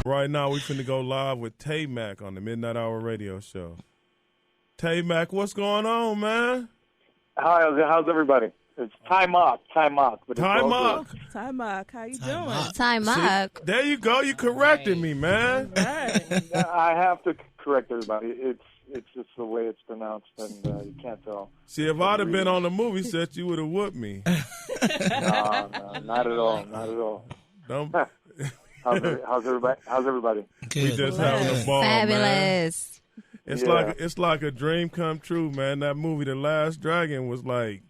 Right now, we finna go live with Taimak on the Midnight Hour Radio Show. Taimak, what's going on, man? Hi, how's everybody? It's Taimak. Taimak. Taimak, how you doing? Taimak. There you go. You corrected me, man. Right. I have to correct everybody. It's just the way it's pronounced, and you can't tell. See, if I'd have been on the movie set, you would have whooped me. No, not at all. Don't. How's everybody? We just having a ball, Fabulous. man. It's like a dream come true, man. That movie, The Last Dragon, was like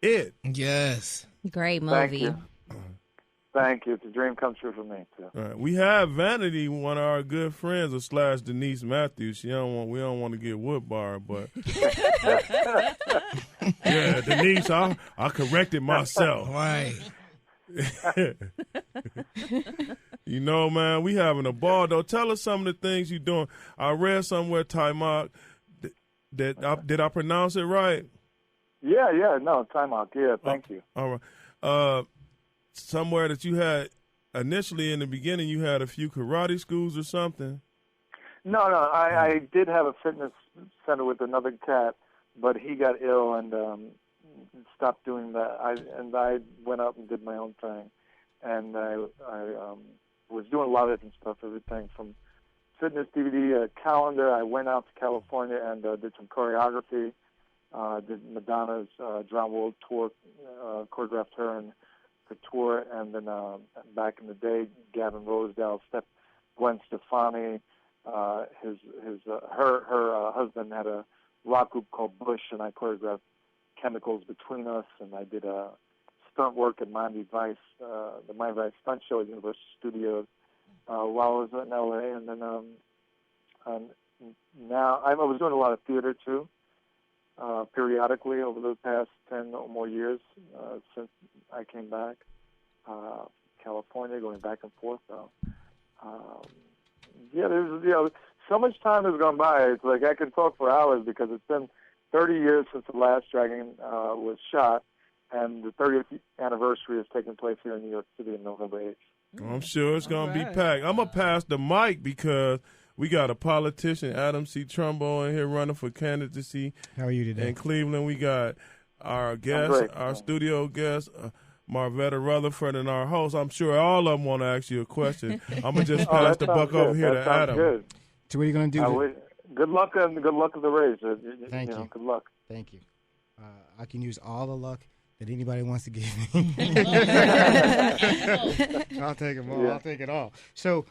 it. Yes. Great movie. Thank you. It's a dream come true for me too. Right. We have Vanity, one of our good friends, of / Denise Matthews. We don't want to get whooped by her, but yeah, Denise, I corrected myself. Right. You know, man, we having a ball though. Tell us some of the things you're doing. I read somewhere, Taimak, did I pronounce it right? Yeah, no, Taimak. Yeah, thank you. All right. Somewhere that you had initially in the beginning, you had a few karate schools or something. No, I did have a fitness center with another cat, but he got ill and stopped doing that. I went out and did my own thing, and I was doing a lot of different stuff, everything from fitness DVD, calendar. I went out to California and did some choreography. Did Madonna's Drown World Tour, choreographed her and the tour, and then back in the day, Gavin Rosedale, Gwen Stefani, her husband had a rock group called Bush, and I choreographed Chemicals Between Us, and I did stunt work at Miami Vice, the Miami Vice stunt show at Universal Studios while I was in LA, and then now I was doing a lot of theater too. Periodically over the past 10 or more years since I came back, California, going back and forth. There's so much time has gone by. It's like I can talk for hours because it's been 30 years since The Last Dragon was shot, and the 30th anniversary is taking place here in New York City on November 8th. I'm sure it's going to be packed. I'm going to pass the mic because we got a politician, Adam C. Trumbo, in here running for candidacy. How are you today? In Cleveland, we got our guest, our studio guest, Marvetta Rutherford, and our host. I'm sure all of them want to ask you a question. I'm going to just pass the buck over here to Adam. Good. So what are you going to do? Good luck and good luck with the race. Thank you. Good luck. Thank you. I can use all the luck that anybody wants to give me. I'll take them all. Yeah. I'll take it all. So,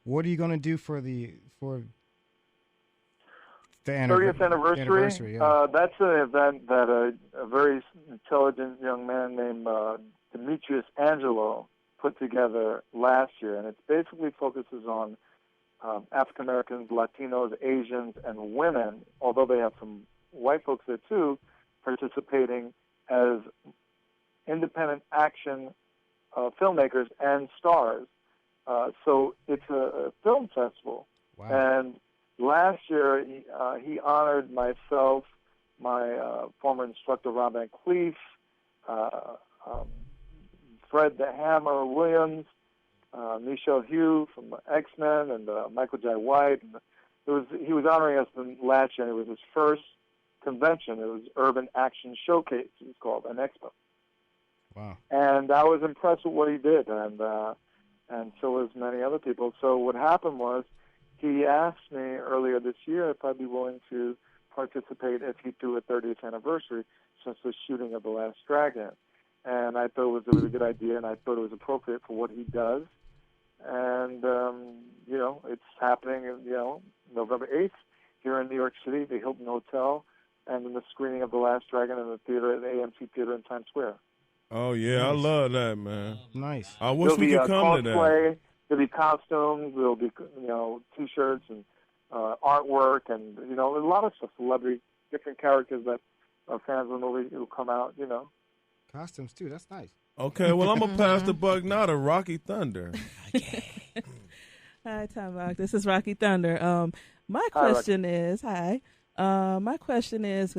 what are you going to do for the 30th anniversary? Yeah. That's an event that a very intelligent young man named Demetrius Angelo put together last year, and it basically focuses on African Americans, Latinos, Asians, and women, although they have some white folks there too, participating as independent action filmmakers and stars. So it's a film festival. Wow. And last year he honored myself, my former instructor Rob Van Cleef, Fred the Hammer Williams, Michelle Hugh from X-Men, and Michael J. White. And he was honoring us last year, and it was his first convention. It was Urban Action Showcase, it was called, an expo. Wow. And I was impressed with what he did, and so was many other people. So what happened was he asked me earlier this year if I'd be willing to participate if he threw a 30th anniversary since the shooting of The Last Dragon. And I thought it was a really good idea, and I thought it was appropriate for what he does. And, it's happening, November 8th here in New York City, the Hilton Hotel, and in the screening of The Last Dragon in the theater at the AMC Theater in Times Square. Oh, yeah, nice. I love that, man. Nice. I wish we could come to that. There'll be costumes, there'll be, T-shirts and artwork and, a lot of stuff, celebrity, different characters that are fans of the movie who come out, Costumes, too. That's nice. Okay, well, I'm going to pass the buck now to Rocky Thunder. Hi, Taimak. This is Rocky Thunder. My question is, because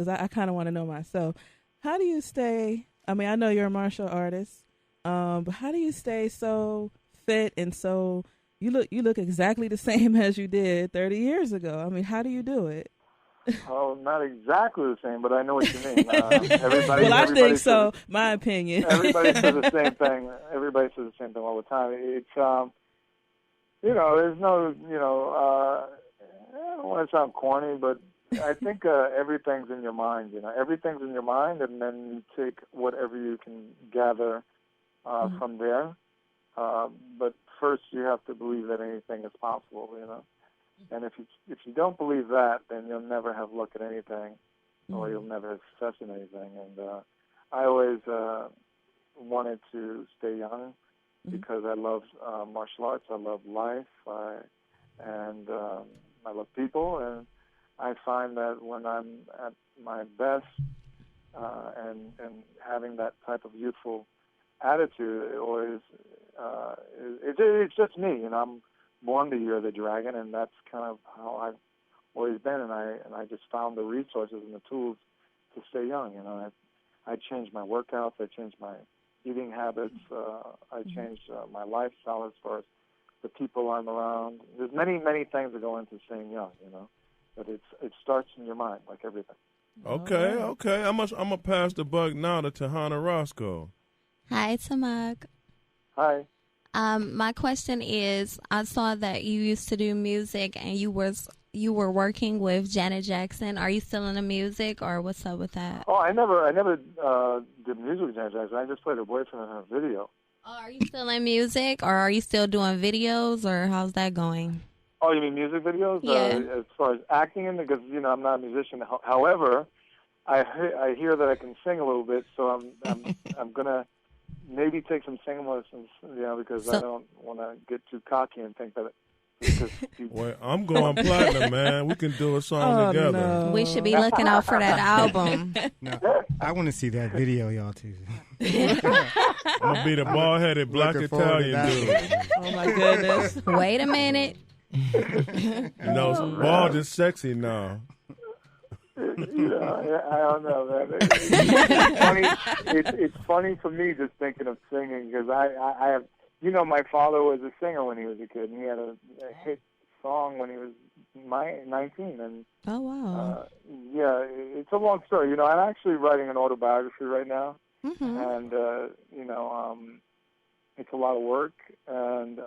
I kind of want to know myself, how do you stay, I know you're a martial artist, but how do you stay so fit and so, You look exactly the same as you did 30 years ago. I mean, how do you do it? Oh, not exactly the same, but I know what you mean. I think so. My opinion. Everybody says the same thing. Everybody says the same thing all the time. It's there's no I don't want to sound corny, but I think everything's in your mind. Everything's in your mind, and then you take whatever you can gather from there. But first, you have to believe that anything is possible. And if you don't believe that, then you'll never have luck at anything, or you'll never have success in anything. And I always wanted to stay young because I love martial arts. I love life, and I love people. And I find that when I'm at my best and having that type of youthful attitude, it's just me. I'm born the year of the dragon, and that's kind of how I've always been. And I just found the resources and the tools to stay young. I changed my workouts, I changed my eating habits, I changed my lifestyle as far as the people I'm around. There's many things that go into staying young, but it starts in your mind, like everything. Okay. I'm gonna pass the buck now to Tahana Roscoe. Hi, Taimak. Hi. My question is, I saw that you used to do music and you were working with Janet Jackson. Are you still in the music, or what's up with that? Oh, I never did music with Janet Jackson. I just played her boyfriend in her video. Oh, are you still in music, or are you still doing videos, or how's that going? Oh, you mean music videos? Yeah. As far as acting, because I'm not a musician. However, I hear that I can sing a little bit, so I'm gonna maybe take some singing lessons, because I don't want to get too cocky and think that. Well, I'm going platinum, man. We can do a song together. No. We should be looking out for that album. No, I want to see that video, y'all, too. I'm going to be the bald-headed black Italian dude. Oh, my goodness. Wait a minute. Bald is sexy now. I don't know, man. It's funny for me just thinking of singing, because I have, my father was a singer when he was a kid, and he had a hit song when he was 19. And oh wow, it's a long story. I'm actually writing an autobiography right now, and it's a lot of work, and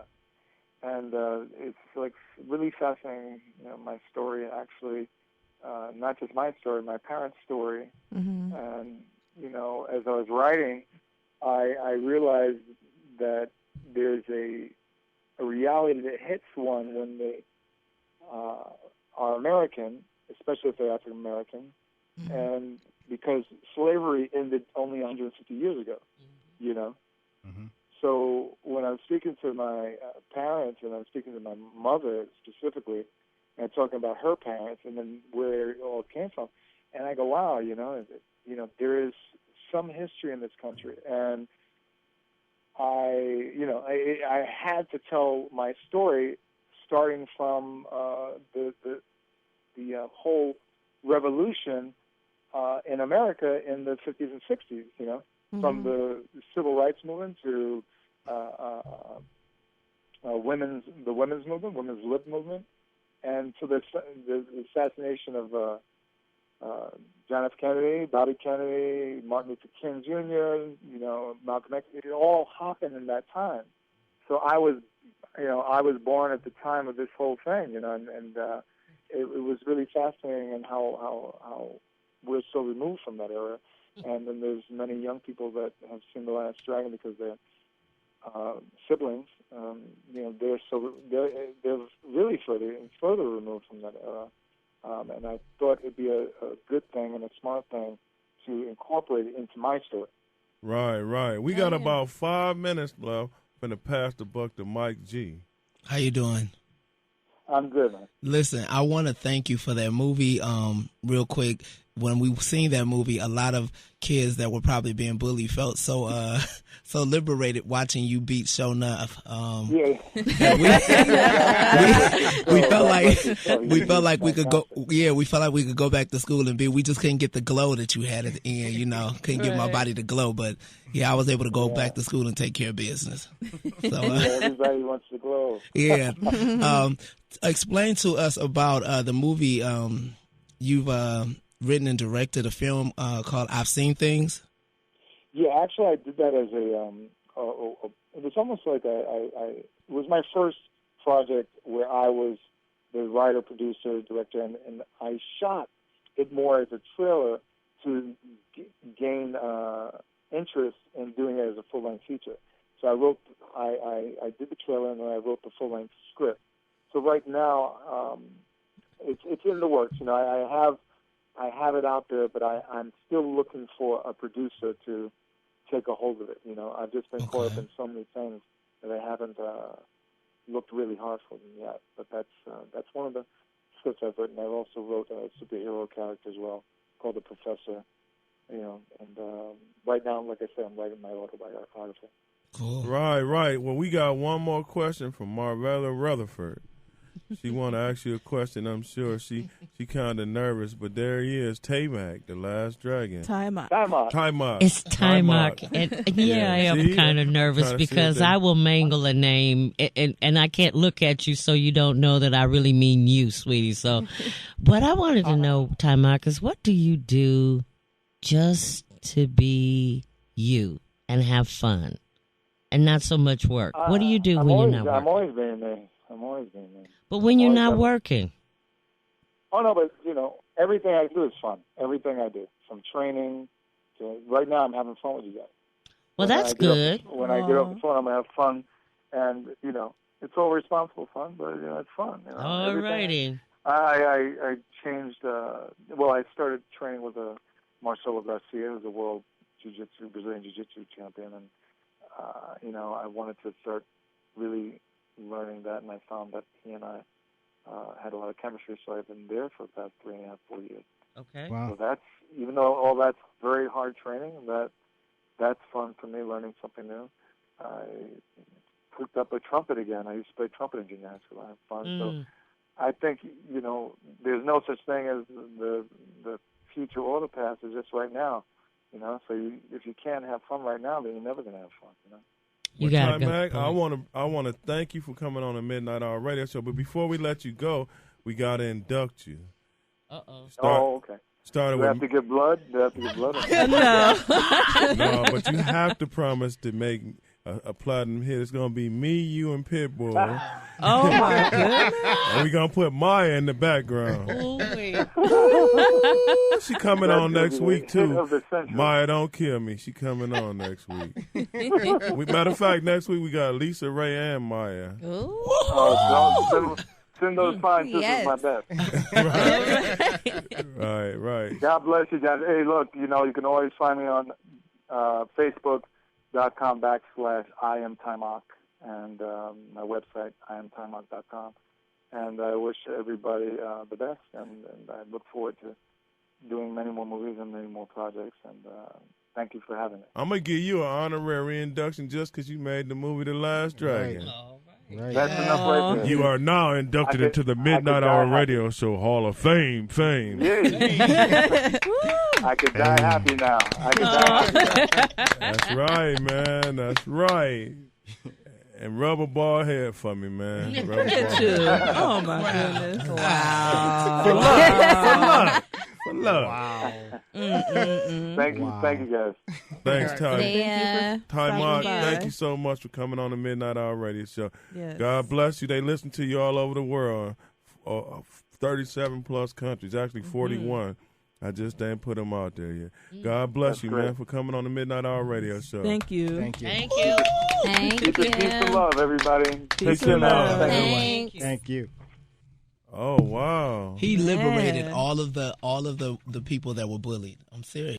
it's like really fascinating. My story actually. Not just my story, my parents' story. And, as I was writing, I realized that there's a reality that hits one when they are American, especially if they're African American, and because slavery ended only 150 years ago, So when I was speaking to my parents, and I was speaking to my mother specifically, and talking about her parents and then where it all came from. And I go, wow, there is some history in this country. And I had to tell my story starting from the whole revolution in America in the 50s and 60s, from the civil rights movement to the women's movement, women's lib movement, and to the assassination of John F. Kennedy, Bobby Kennedy, Martin Luther King Jr., Malcolm X. It all happened in that time. So I was born at the time of this whole thing, and it was really fascinating, and how we're so removed from that era. And then there's many young people that have seen The Last Dragon because they're siblings. They're really further removed from that era. And I thought it'd be a good thing and a smart thing to incorporate it into my story. Right. We got about 5 minutes left. I'm going to pass the buck to Mike G. How you doing? I'm good, man. Listen, I want to thank you for that movie. Real quick, when we seen that movie, a lot of kids that were probably being bullied felt so so liberated watching you beat Show Enough. Yeah. We felt like we could go. Yeah, we felt like we could go back to school and be. We just couldn't get the glow that you had at the end. You know, couldn't get my body to glow. But yeah, I was able to go back to school and take care of business. So everybody wants to glow. Yeah. Explain to us about the movie you've written and directed, a film called I've Seen Things. Yeah, actually, I did that as it was almost like it was my first project where I was the writer, producer, director, and I shot it more as a trailer to gain interest in doing it as a full-length feature. So I did the trailer and then I wrote the full-length script. So right now, it's in the works. You know, I have it out there, but I'm still looking for a producer to take a hold of it. You know, I've just been caught up in so many things that I haven't looked really hard for them yet. But that's one of the scripts I've written. I also wrote a superhero character as well called The Professor. You know, and right now, like I said, I'm writing my autobiography. Cool. Right. Well, we got one more question from Marvella Rutherford. She want to ask you a question. I'm sure she kind of nervous, but there he is, Taimak, the last dragon. Taimak. It's Taimak. And yeah, I am kind of nervous because I will mangle a name, and I can't look at you so you don't know that I really mean you, sweetie. So, what I wanted to know, Taimak, is what do you do just to be you and have fun and not so much work? What do you do when you're not working? I'm always being there. But when you're not working? Oh, no, but, you know, everything I do is fun. Everything I do. From training to... Right now, I'm having fun with you guys. Well, that's good. When I get off the phone, I'm going to have fun. And, you know, it's all responsible fun, but, you know, it's fun. You know, all righty. I changed... I started training with Marcelo Garcia, who's a world Brazilian Jiu-Jitsu champion. And, you know, I wanted to start really learning that, and I found that he and I had a lot of chemistry, so I've been there for about 3.5, 4 years. Okay. Wow. So that's, even though all that's very hard training, that's fun for me, learning something new. I picked up a trumpet again. I used to play trumpet in junior high school. I have fun. So I think, you know, there's no such thing as the future or the past. It's just right now, you know. So if you can't have fun right now, then you're never going to have fun, you know. You gotta go. Mac, I want to thank you for coming on the Midnight Hour Radio Show. But before we let you go, we got to induct you. Okay. Started Do I have to give blood? No, but you have to promise to make a platinum hit. It's gonna be me, you, and Pitbull. Oh my goodness! And we're gonna put Maya in the background. She coming on next week too. Maya, don't kill me. She coming on next week. Matter of fact, next week we got Lisa Ray and Maya. Send those fine sisters my best. Right. God bless you guys. Hey, look, you know, you can always find me on Facebook.com/I am Taimak, and my website, IamTaimak.com. And I wish everybody the best, and I look forward to doing many more movies and many more projects, and thank you for having me. I'm going to give you an honorary induction just because you made the movie The Last Dragon. Right. That's enough right there. You are now inducted into the Midnight Hour Radio Show Hall of Fame. Yeah. I could die happy now. That's right, man. That's right. And rubber ball head for me, man. Look at you. Oh, my goodness. Wow. For love. Wow. Thank you guys. Thanks, Ty. Taimak, thank you so much for coming on the Midnight Hour Radio Show. Yes. God bless you. They listen to you all over the world, 37 plus countries, actually 41. I just didn't put them out there yet. God bless you, man, for coming on the Midnight Hour Radio Show. Thank you. Thank you. Peace and love, everybody. Peace and love. Thank you. Oh, wow. He liberated all of the people that were bullied. I'm serious.